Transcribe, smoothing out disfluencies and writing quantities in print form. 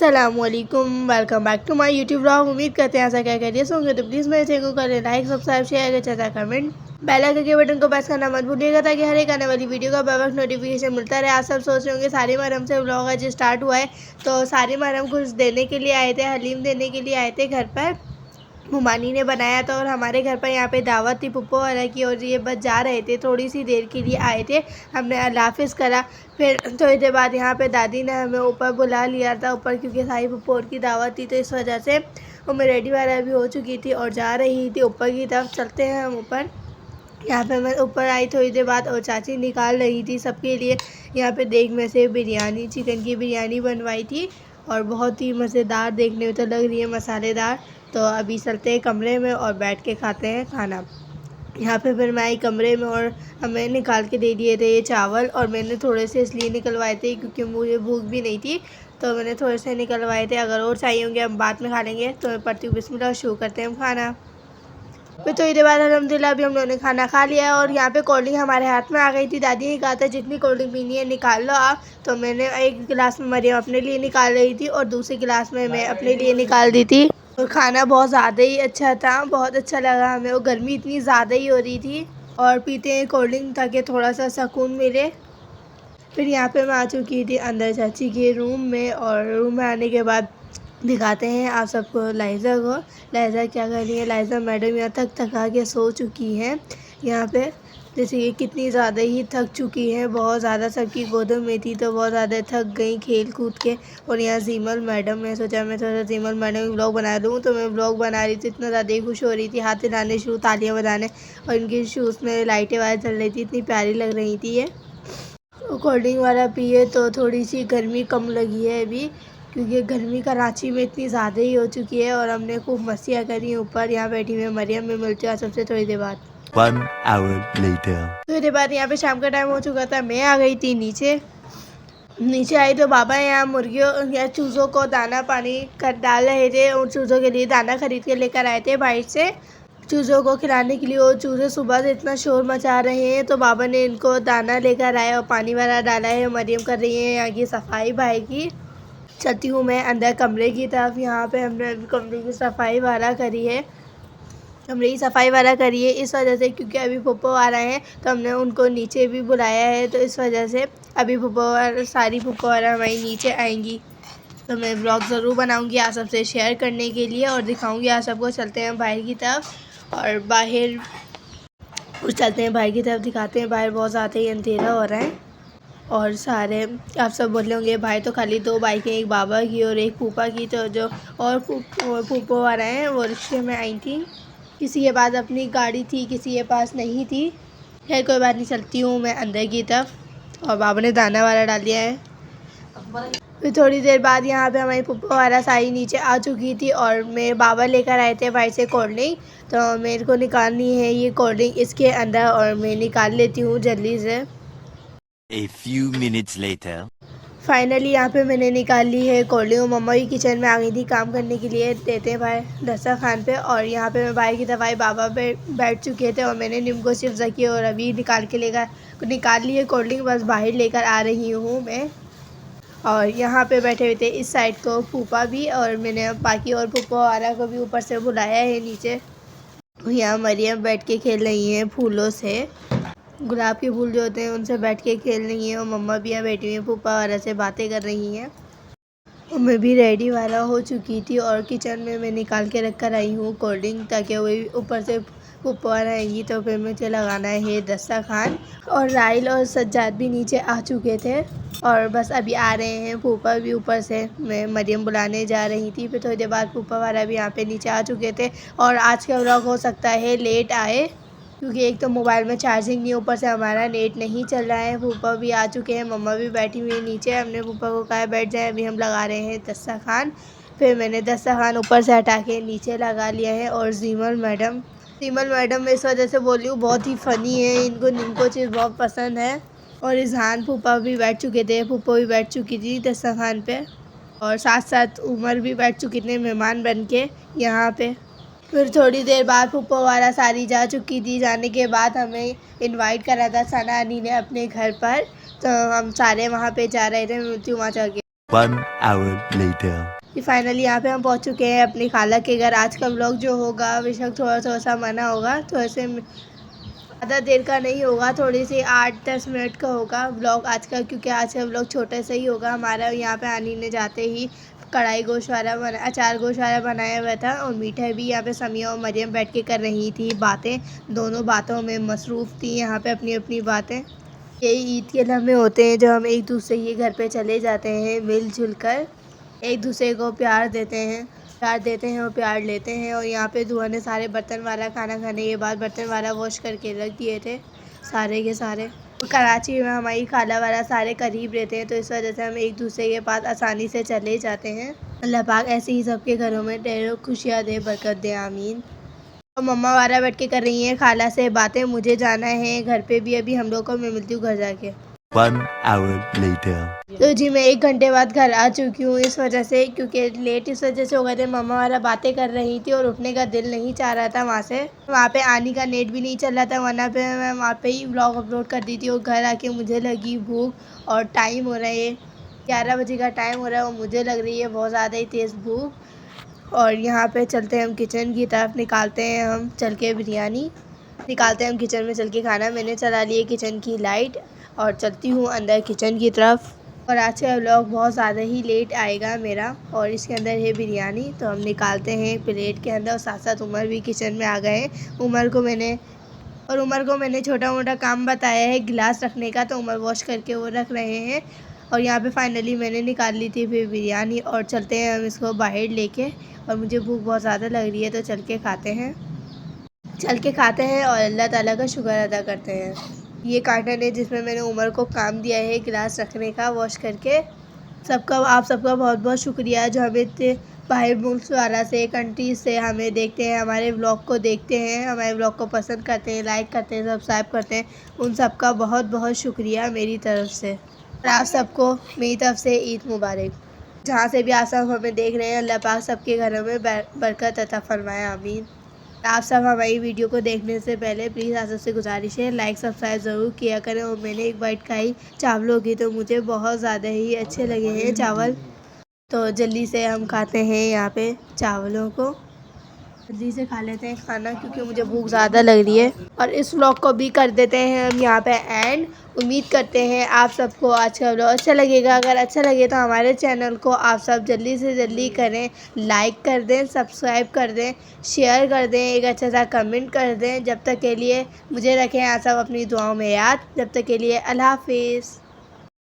अस्सलामुअलैकुम, welcome back to my YouTube blog. उम्मीद करते हैं ऐसा क्या करिए होंगे तो प्लीज़ मेरे चैनल को करें लाइक, सब्सक्राइब, शेयर, अच्छा कमेंट, बेल आइकन के बटन को प्रेस करना मत भूलिएगा ताकि हर एक आने वाली वीडियो का बर वक्त नोटिफिकेशन मिलता रहे। आप सब सोच रहे होंगे सारी महरम से ब्लॉग आज स्टार्ट हुआ है, तो सारी महरम कुछ देने के लिए आए थे, हलीम देने के लिए आए थे घर पर। मुमानी ने बनाया था और हमारे घर पर यहाँ पे दावत थी पुप्पो वाला की, और ये बस जा रहे थे, थोड़ी सी देर के लिए आए थे। हमने अल्लाह हाफ़िज़ करा, फिर थोड़ी देर बाद यहाँ पे दादी ने हमें ऊपर बुला लिया था ऊपर, क्योंकि साई पुप्पो की दावत थी, तो इस वजह से मैं रेडी वगैरह भी हो चुकी थी और जा रही थी ऊपर की तरफ। चलते हैं हम ऊपर। यहाँ पे मैं ऊपर आई थोड़ी देर बाद और चाची निकाल रही थी सबके लिए। यहाँ पे देख में से बिरयानी, चिकन की बिरयानी बनवाई थी और बहुत ही मज़ेदार देखने में तो लग रही है, मसालेदार। तो अभी चलते हैं कमरे में और बैठ के खाते हैं खाना। यहाँ पे फिर मैं आई कमरे में और हमें निकाल के दे दिए थे ये चावल, और मैंने थोड़े से इसलिए निकलवाए थे क्योंकि मुझे भूख भी नहीं थी, तो मैंने थोड़े से निकलवाए थे। अगर और चाहिए होंगे हम बाद में खा लेंगे। तो मैं पढ़ती हूँ बिस्मिल्लाह, शुरू करते हैं हम खाना। फिर थोड़ी देर बाद अल्हम्दुलिल्लाह अभी हम लोगों ने खाना खा लिया है और यहाँ पे कोल्ड ड्रिंक हमारे हाथ में आ गई थी। दादी ने कहा था जितनी कोल्ड ड्रिंक पीनी है निकाल लो आप, तो मैंने एक गिलास में मरियम अपने लिए निकाल रही थी और दूसरे गिलास में मैं अपने लिए निकाल दी थी। और खाना बहुत ज़्यादा ही अच्छा था, बहुत अच्छा लगा हमें। और गर्मी इतनी ज़्यादा ही हो रही थी और पीते हैं कोल्ड ड्रिंक ताकि थोड़ा सा सुकून मिले। फिर यहाँ पे मैं आ चुकी थी अंदर चाची के रूम में, और रूम में आने के बाद दिखाते हैं आप सबको लाइज़ा को। लाइज़ा क्या कर रही है, लाइज़ा मैडम यहाँ तक थका के सो चुकी हैं। यहाँ पे जैसे ये कितनी ज़्यादा ही थक चुकी हैं, बहुत ज़्यादा सबकी गोदों में थी तो बहुत ज़्यादा थक गई खेल कूद के। और यहाँ जीमल मैडम, मैं सोचा मैं थोड़ा जीमल मैडम की व्लॉग बना दूँ, तो मैं व्लॉग बना रही थी, इतना ज़्यादा ही खुश हो रही थी, हाथ हिलाने शुरू, तालियाँ बजाने, और इनके शूज़ में लाइटें वाइट चल रही थी, इतनी प्यारी लग रही थी ये। कोल्ड ड्रिंक वाला पिए तो थोड़ी सी गर्मी कम लगी है अभी, क्योंकि गर्मी कराची में इतनी ज़्यादा ही हो चुकी है। और हमने खूब मस्तियाँ करी ऊपर, यहाँ बैठी हुई मरियम में मिलती है सबसे थोड़ी देर बाद। 1 hour later. थोड़ी देर बाद यहाँ पे शाम का टाइम हो चुका था, मैं आ गई थी नीचे। नीचे आई तो बाबा यहाँ मुर्गियों या चूज़ों को दाना पानी कर डाल रहे थे, और चूज़ों के लिए दाना खरीद के लेकर आए थे बाहर से चूज़ों को खिलाने के लिए। और चूज़े सुबह से इतना शोर मचा रहे हैं, तो बाबा ने इनको दाना लेकर आए और पानी वाला डाला है। मरियम कर रही है यहाँ की सफाई भाई की। चलती हूँ मैं अंदर कमरे की तरफ। यहाँ पे हमने कमरे की सफाई वाला करी है, कमरे की सफाई वाला करी है इस वजह से क्योंकि अभी पुप्पो आ रहे हैं, तो हमने उनको नीचे भी बुलाया है, तो इस वजह से अभी पुप्पो सारी पुप्पो वाला हमारी नीचे आएंगी। तो मैं ब्लॉग ज़रूर बनाऊंगी आप सबसे शेयर करने के लिए और दिखाऊंगी आप सबको। चलते हैं बाहर की तरफ, और बाहर चलते हैं बाहर की तरफ, दिखाते हैं। बाहर बहुत ज़्यादा ही अंधेरा हो रहा है और सारे आप सब बोल रहे होंगे भाई तो खाली 2 बाइकें, एक बाबा की और एक फूफा की, तो जो और फूफो आ रहे हैं वो रिक्शे में आई थी। किसी के पास अपनी गाड़ी थी, किसी के पास नहीं थी। खैर कोई बात नहीं, चलती हूँ मैं अंदर की तरफ। और बाबा ने दाना वाला डाल दिया है। फिर थोड़ी देर बाद यहाँ पे हमारी पुप्पो वाला सारी नीचे आ चुकी थी और मेरे बाबा लेकर आए थे भाई से कोल्ड ड्रिंक, तो मेरे को निकालनी है ये कोल्ड ड्रिंक इसके अंदर, और मैं निकाल लेती हूँ जल्दी से। A few minutes later. Finally यहाँ पे मैंने निकाल ली है कोल्ड ड्रिंक। मम्मा भी किचन में आ गई थी काम करने के लिए, देते हैं भाई दस्तरखान पे। और यहाँ पे मैं बाहर की दवाई बाबा पे बैठ चुके थे और मैंने नींबू चिप्स रखी और अभी निकाल ली है कोल्ड ड्रिंक, बस बाहर लेकर आ रही हूँ मैं। और यहाँ पे बैठे हुए थे इस साइड को फूफा भी, और मैंने बाकी और फूफा वाला को भी ऊपर से बुलाया है नीचे। यहाँ मरियम बैठ के खेल रही हैं फूलों से, गुलाब के फूल जो होते हैं उनसे बैठ के खेल रही हैं। और मम्मा भी यहाँ बैठी हुई हैं फूफा वाला से बातें कर रही हैं। और मैं भी रेडी वाला हो चुकी थी और किचन में मैं निकाल के रख कर आई हूँ कोल्ड ड्रिंक, ताकि वही ऊपर से फूफा रहेंगी तो फिर मुझे लगाना है दस्तरखान। और राइल और सज्जाद भी नीचे आ चुके थे और बस अभी आ रहे हैं फूफा भी ऊपर से। मैं मरियम बुलाने जा रही थी, फिर थोड़ी देर बाद फूफा वाला भी यहाँ पे नीचे आ चुके थे। और आज का व्लॉग हो सकता है लेट आए, क्योंकि एक तो मोबाइल में चार्जिंग नहीं, ऊपर से हमारा नेट नहीं चल रहा है। फूफा भी आ चुके हैं, मम्मा भी बैठी हुई है नीचे। हमने फूफा को कहा बैठ जाए, अभी हम लगा रहे हैं दस्तरखान। फिर मैंने दस्तरखान ऊपर से हटा के नीचे लगा लिया है। और जीमल मैडम मैं इस वजह से बोल रही हूँ, बहुत ही फ़नी है, इनको चीज़ बहुत पसंद है। और इजहान फूफा भी बैठ चुके थे, फूफा भी बैठ चुकी थी दस्तरखान पे, और साथ साथ उमर भी बैठ चुके थे मेहमान बन के यहाँ पे। फिर थोड़ी देर बाद फूफो वाला सारी जा चुकी थी। जाने के बाद हमें इनवाइट करा था सना अनी ने अपने घर पर, तो हम सारे वहाँ पे जा रहे थे। मैं वहाँ जाके 1 hour later. कि फाइनली यहाँ पे हम पहुँच चुके हैं अपनी खाला के घर। आज का व्लॉग जो होगा बेशक थोड़ा सा मना होगा, थोड़े से ज़्यादा देर का नहीं होगा, थोड़ी सी 8-10 मिनट का होगा व्लॉग आज का, क्योंकि आज का व्लॉग छोटा सा ही होगा। हमारा यहाँ पे आनी ने जाते ही कढ़ाई गोश्त वाला अचार गोश्त वाला बनाया हुआ था, और मीठा भी। यहाँ पे समिया और मरियम बैठ के कर रही थी बातें, दोनों बातों में मसरूफ़ थी यहाँ पे अपनी अपनी बातें। यही ईद के लम्हे होते हैं जो हम एक दूसरे के घर पे चले जाते हैं, मिलजुल कर एक दूसरे को प्यार देते हैं और प्यार लेते हैं। और यहाँ पे दुआ ने सारे बर्तन वाला खाना खाने के बाद बर्तन वाला वॉश करके रख दिए थे सारे के सारे। कराची में हमारी खाला वाला सारे करीब रहते हैं, तो इस वजह से हम एक दूसरे के पास आसानी से चले जाते हैं। अल्लाह पाक ऐसे ही सबके घरों में ढेरों खुशियाँ दे, बरकत दे, आमीन। और मम्मा वाला बैठ के कर रही हैं खाला से बातें। मुझे जाना है घर पे भी, अभी हम लोग को, मैं मिलती हूँ घर जाके। 1 hour later. तो जी मैं 1 घंटे बाद घर आ चुकी हूँ, इस वजह से, क्योंकि लेट इस वजह से हो गए थे, मम्मा वाला बातें कर रही थी और उठने का दिल नहीं चाह रहा था वहाँ पे आने का नेट भी नहीं चल रहा था, वरना पे मैं वहाँ पे ही व्लॉग अपलोड कर दी थी। और घर आके मुझे लगी भूख, और टाइम हो रहा है 11 बजे का टाइम हो रहा है, और मुझे लग रही है बहुत ज़्यादा ही तेज़ भूख। और यहाँ पे चलते हैं हम किचन की तरफ, निकालते हैं हम चल के बिरयानी, निकालते हैं हम किचन में चल के खाना। मैंने चला ली है किचन की लाइट और चलती हूँ अंदर किचन की तरफ। और आज का व्लॉग बहुत ज़्यादा ही लेट आएगा मेरा, और इसके अंदर है बिरयानी, तो हम निकालते हैं प्लेट के अंदर। और साथ साथ उमर भी किचन में आ गए हैं। उमर को मैंने छोटा मोटा काम बताया है गिलास रखने का, तो उमर वॉश करके वो रख रहे हैं। और यहाँ पे फाइनली मैंने निकाल ली थी फिर बिरयानी, और चलते हैं हम इसको बाहर लेके। और मुझे भूख बहुत ज़्यादा लग रही है, तो चल के खाते हैं और अल्लाह ताला का शुक्र अदा करते हैं। ये कार्टन है जिसमें मैंने उमर को काम दिया है गिलास रखने का, वॉश करके। आप सबका बहुत बहुत शुक्रिया जो हमें इतने बाहर मुल्क वाला से, कंट्रीज से हमें देखते हैं, हमारे व्लॉग को देखते हैं, हमारे व्लॉग को पसंद करते हैं, लाइक करते हैं, सब्सक्राइब करते हैं। उन सबका बहुत बहुत शुक्रिया मेरी तरफ से। और आप सबको मेरी तरफ से ईद मुबारक। जहाँ से भी आप सब हमें देख रहे हैं, अल्लाह पाक सबके घरों में बरकत अता फरमाए, आमीन। आप सब हमारी वीडियो को देखने से पहले प्लीज़ आप सबसे गुजारिश है लाइक सब्सक्राइब ज़रूर किया करें। और मैंने एक बाइट खाई चावलों की, तो मुझे बहुत ज़्यादा ही अच्छे लगे हैं चावल, तो जल्दी से हम खाते हैं यहाँ पे चावलों को। जल्दी से खा लेते हैं खाना, क्योंकि मुझे भूख ज़्यादा लग रही है। और इस व्लॉग को भी कर देते हैं हम यहाँ पे एंड। उम्मीद करते हैं आप सबको आज का व्लॉग अच्छा लगेगा। अगर अच्छा लगे तो हमारे चैनल को आप सब जल्दी से जल्दी करें, लाइक कर दें, सब्सक्राइब कर दें, शेयर कर दें, एक अच्छा सा कमेंट कर दें। जब तक के लिए मुझे रखें आप सब अपनी दुआओं में याद। जब तक के लिए अल्लाह हाफिज़।